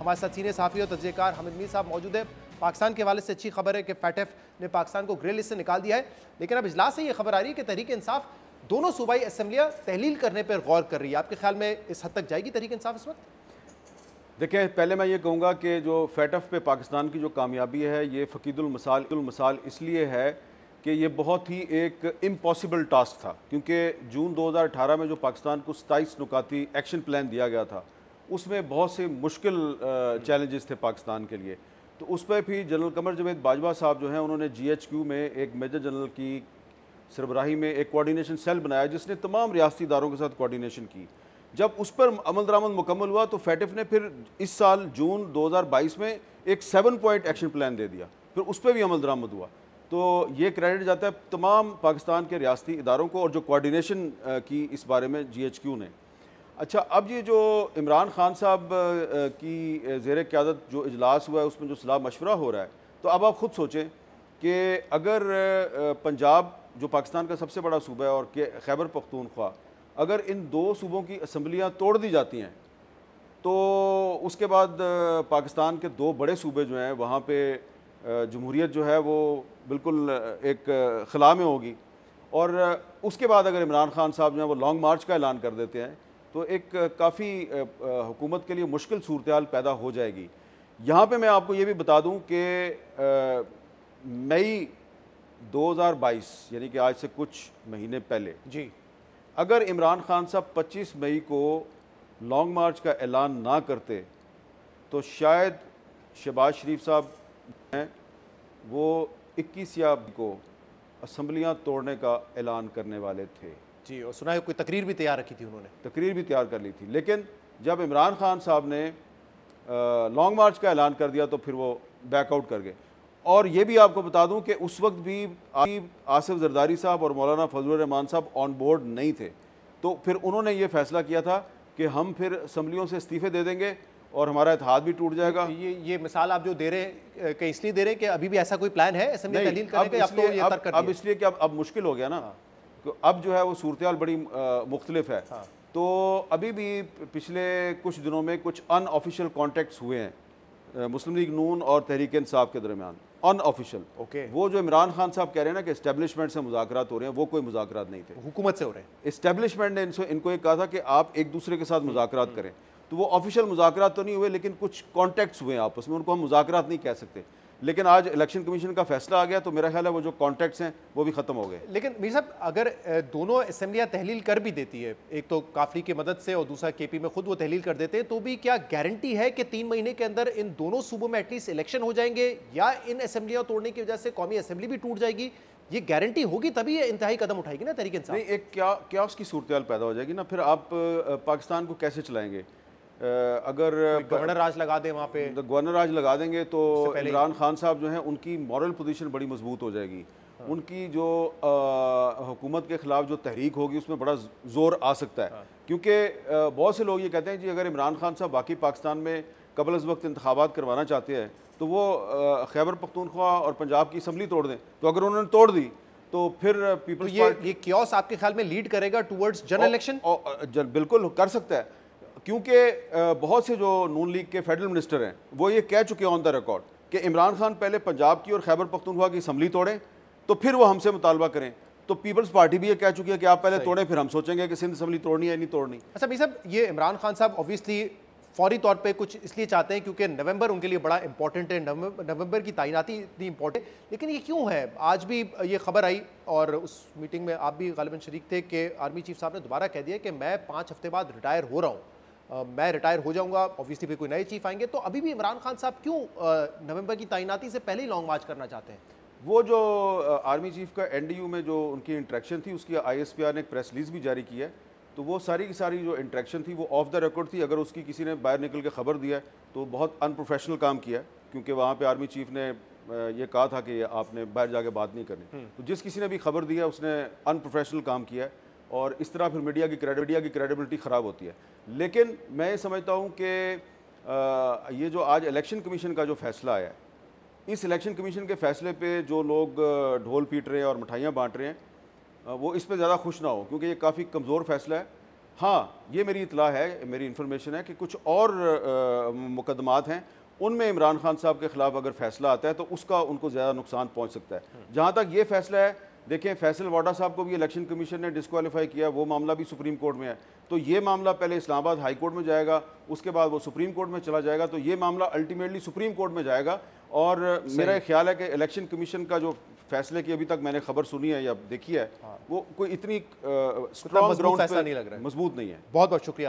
हमारे साथ सीनियर सहाफ़ी और तज्ज़ियेकार हामिद मीर साहब मौजूद है। पाकिस्तान के हवाले से अच्छी खबर है कि फैटफ ने पाकिस्तान को ग्रे लिस्ट से निकाल दिया है, लेकिन अब इजलास से ये खबर आ रही है कि तहरीक इंसाफ दोनों सूबाई असम्बलियाँ तहलील करने पर गौर कर रही है। आपके ख्याल में इस हद तक जाएगी तहरीक इंसाफ इस वक्त? देखें, पहले मैं ये कहूँगा कि जो फैटफ पे पाकिस्तान की जो कामयाबी है ये फ़कीदुल मसाल इसलिए है कि ये बहुत ही एक इम्पॉसिबल टास्क था, क्योंकि जून 2018 में जो पाकिस्तान को 27 नुकाती एक्शन प्लान दिया गया था उसमें बहुत से मुश्किल चैलेंजेस थे पाकिस्तान के लिए। तो उस पर भी जनरल कमर जावेद बाजवा साहब जो हैं उन्होंने GHQ में एक मेजर जनरल की सरबराही में एक कोऑर्डिनेशन सेल बनाया जिसने तमाम रियासती इदारों के साथ कोऑर्डिनेशन की। जब उस पर अमल दरामद मुकम्मल हुआ तो फैटफ ने फिर इस साल जून 2022 में एक 7 पॉइंट एक्शन प्लान दे दिया, फिर उस पर भी अमल दरामद हुआ। तो ये क्रेडिट जाता है तमाम पाकिस्तान के रियासती इदारों को और जो कोऑर्डिनेशन की इस बारे में GHQ ने। अच्छा, अब ये जो इमरान खान साहब की ज़ेर क़यादत जो इजलास हुआ है उसमें जो सलाह मशवरा हो रहा है, तो अब आप ख़ुद सोचें कि अगर पंजाब जो पाकिस्तान का सबसे बड़ा सूबा है और खैबर पख्तूनख्वा, अगर इन दो सूबों की असम्बलियाँ तोड़ दी जाती हैं तो उसके बाद पाकिस्तान के दो बड़े सूबे जो हैं वहाँ पे जमहूरियत जो है वो बिल्कुल एक खला में होगी। और उसके बाद अगर इमरान खान साहब जो है वो लॉन्ग मार्च का ऐलान कर देते हैं तो एक काफ़ी हुकूमत के लिए मुश्किल सूरत हाल पैदा हो जाएगी। यहाँ पे मैं आपको ये भी बता दूँ कि मई 2022 यानी कि आज से कुछ महीने पहले जी, अगर इमरान खान साहब 25 मई को लॉन्ग मार्च का ऐलान ना करते तो शायद शहबाज शरीफ साहब हैं वो 21 को असम्बलियाँ तोड़ने का ऐलान करने वाले थे। जी, और सुना है कोई तकरीर भी तैयार रखी थी उन्होंने। तकरीर भी तैयार कर ली थी, लेकिन जब इमरान खान साहब ने लॉन्ग मार्च का ऐलान कर दिया तो फिर वो बैकआउट कर गए। और ये भी आपको बता दूं कि उस वक्त भी आसिफ जरदारी साहब और मौलाना फजलुर रहमान साहब ऑन बोर्ड नहीं थे, तो फिर उन्होंने ये फैसला किया था कि हम फिर असम्बलियों से इस्तीफ़े दे देंगे और हमारा इत्तेहाद भी टूट जाएगा। ये मिसाल आप जो दे रहे हैं कि इसलिए दे रहे हैं कि अभी भी ऐसा कोई प्लान है असेंबली तहलील करने का? अब इसलिए कि अब मुश्किल हो गया ना। हाँ। तो अब जो है वो सूरत हाल बड़ी मुख्तलिफ है। हाँ। तो अभी भी पिछले कुछ दिनों में कुछ अनऑफिशियल कॉन्टैक्ट्स हुए हैं मुस्लिम लीग नून और तहरीक इंसाफ के दरमियान, अनऑफिशियल। ओके। वो जो इमरान खान साहब कह रहे हैं ना कि इस्टेब्लिशमेंट से मुज़ाकरात हो रहे हैं, वो कोई मुज़ाकरात नहीं थे, हुकूमत से हो रहे हैं। इस्टेब्लिशमेंट ने इनको ये कहा था कि आप एक दूसरे के साथ मुज़ाकरात करें। तो वो ऑफिशियल मुज़ाकरात तो नहीं हुए, लेकिन कुछ कॉन्टैक्ट्स हुए आपस में, उनको हम मुज़ाकरात नहीं कह सकते। लेकिन आज इलेक्शन कमीशन का फैसला आ गया तो मेरा ख्याल है वो जो कॉन्टैक्ट्स हैं वो भी ख़त्म हो गए। लेकिन मीर साहब, अगर दोनों असम्बलियाँ तहलील कर भी देती है, एक तो काफली की मदद से और दूसरा KP में खुद वो तहलील कर देते हैं, तो भी क्या गारंटी है कि 3 महीने के अंदर इन दोनों सूबों में एटलीस्ट इलेक्शन हो जाएंगे, या इन असम्बलियाँ तोड़ने की वजह से कौमी असम्बली भी टूट जाएगी? ये गारंटी होगी तभी ये इंतहाई कदम उठाएगी ना तहरीक इंसाफ। नहीं, एक क्या उसकी सूरत हाल पैदा हो जाएगी ना, फिर आप पाकिस्तान को कैसे चलाएंगे? अगर गवर्नर राज लगा दें वहाँ पे, गवर्नर राज लगा देंगे तो इमरान खान साहब जो हैं उनकी मॉरल पोजीशन बड़ी मजबूत हो जाएगी। हाँ। उनकी जो हुकूमत के ख़िलाफ़ जो तहरीक होगी उसमें बड़ा ज़ोर आ सकता है। हाँ। क्योंकि बहुत से लोग ये कहते हैं जी अगर इमरान खान साहब वाकई पाकिस्तान में कबल अज़ वक्त इंतखाबात करवाना चाहते हैं तो वो खैबर पख्तूनख्वा और पंजाब की असम्बली तोड़ दें। तो अगर उन्होंने तोड़ दी तो फिर पीपल्स पार्टी ये क्योस आपके ख्याल में लीड करेगा टूवर्ड्स जनरल इलेक्शन? बिल्कुल कर सकता है, क्योंकि बहुत से जो नून लीग के फेडरल मिनिस्टर हैं वो ये कह चुके हैं ऑन द रिकॉर्ड कि इमरान खान पहले पंजाब की और खैबर पख्तूनख्वा की असम्बली तोड़ें तो फिर वो हमसे मुतालबा करें। तो पीपल्स पार्टी भी ये कह चुकी है कि आप पहले तोड़ें, फिर हम सोचेंगे कि सिंध असम्बली तोड़नी है नहीं तोड़नी। अच्छा भाई साहब, ये इमरान खान साहब ऑब्वियसली फौरी तौर पे कुछ इसलिए चाहते हैं क्योंकि नवंबर उनके लिए बड़ा इंपॉर्टेंट है, नवंबर की तैनाती इतनी इंपॉर्टेंट, लेकिन ये क्यों है? आज भी ये खबर आई और उस मीटिंग में आप भी गालिबन शरीक थे कि आर्मी चीफ साहब ने दोबारा कह दिया कि मैं 5 हफ्ते बाद रिटायर हो रहा हूँ, मैं रिटायर हो जाऊंगा, ऑब्वियसली फिर कोई नए चीफ आएंगे। तो अभी भी इमरान खान साहब क्यों नवंबर की तैनाती से पहले ही लॉन्ग मार्च करना चाहते हैं? वो जो आर्मी चीफ का NDU में जो उनकी इंटरेक्शन थी उसकी ISPR ने एक प्रेस रिलीज भी जारी की है, तो वो सारी की सारी जो इंटरेक्शन थी वो ऑफ द रिकॉर्ड थी। अगर उसकी किसी ने बाहर निकल के खबर दिया है तो बहुत अनप्रोफेशनल काम किया है, क्योंकि वहाँ पे आर्मी चीफ ने ये कहा था कि आपने बाहर जाके बात नहीं करनी। तो जिस किसी ने भी खबर दिया उसने अनप्रोफेशनल काम किया है और इस तरह फिर मीडिया की क्रेडिबिलिटी ख़राब होती है। लेकिन मैं ये समझता हूँ कि ये जो आज इलेक्शन कमीशन का जो फैसला आया है, इस इलेक्शन कमीशन के फैसले पे जो लोग ढोल पीट रहे हैं और मिठाइयाँ बांट रहे हैं वो इस पर ज़्यादा खुश ना हो, क्योंकि ये काफ़ी कमज़ोर फैसला है हाँ, ये मेरी इतला है, मेरी इन्फॉर्मेशन है कि कुछ और मुकदमात हैं, उनमें इमरान खान साहब के खिलाफ अगर फैसला आता है तो उसका उनको ज़्यादा नुकसान पहुंच सकता है। जहाँ तक ये फैसला है, देखें फैसल वाडा साहब को भी इलेक्शन कमीशन ने डिस्क्वालीफाई किया, वो मामला भी सुप्रीम कोर्ट में है। तो ये मामला पहले इस्लामाबाद हाई कोर्ट में जाएगा, उसके बाद वो सुप्रीम कोर्ट में चला जाएगा, तो ये मामला अल्टीमेटली सुप्रीम कोर्ट में जाएगा। और मेरा ख्याल है कि इलेक्शन कमीशन का जो फैसले की अभी तक मैंने खबर सुनी है या देखी है, वो कोई इतनी स्ट्रॉन्ग ग्राउंड पे फैसला नहीं लग रहा है, मजबूत नहीं है। बहुत बहुत शुक्रिया।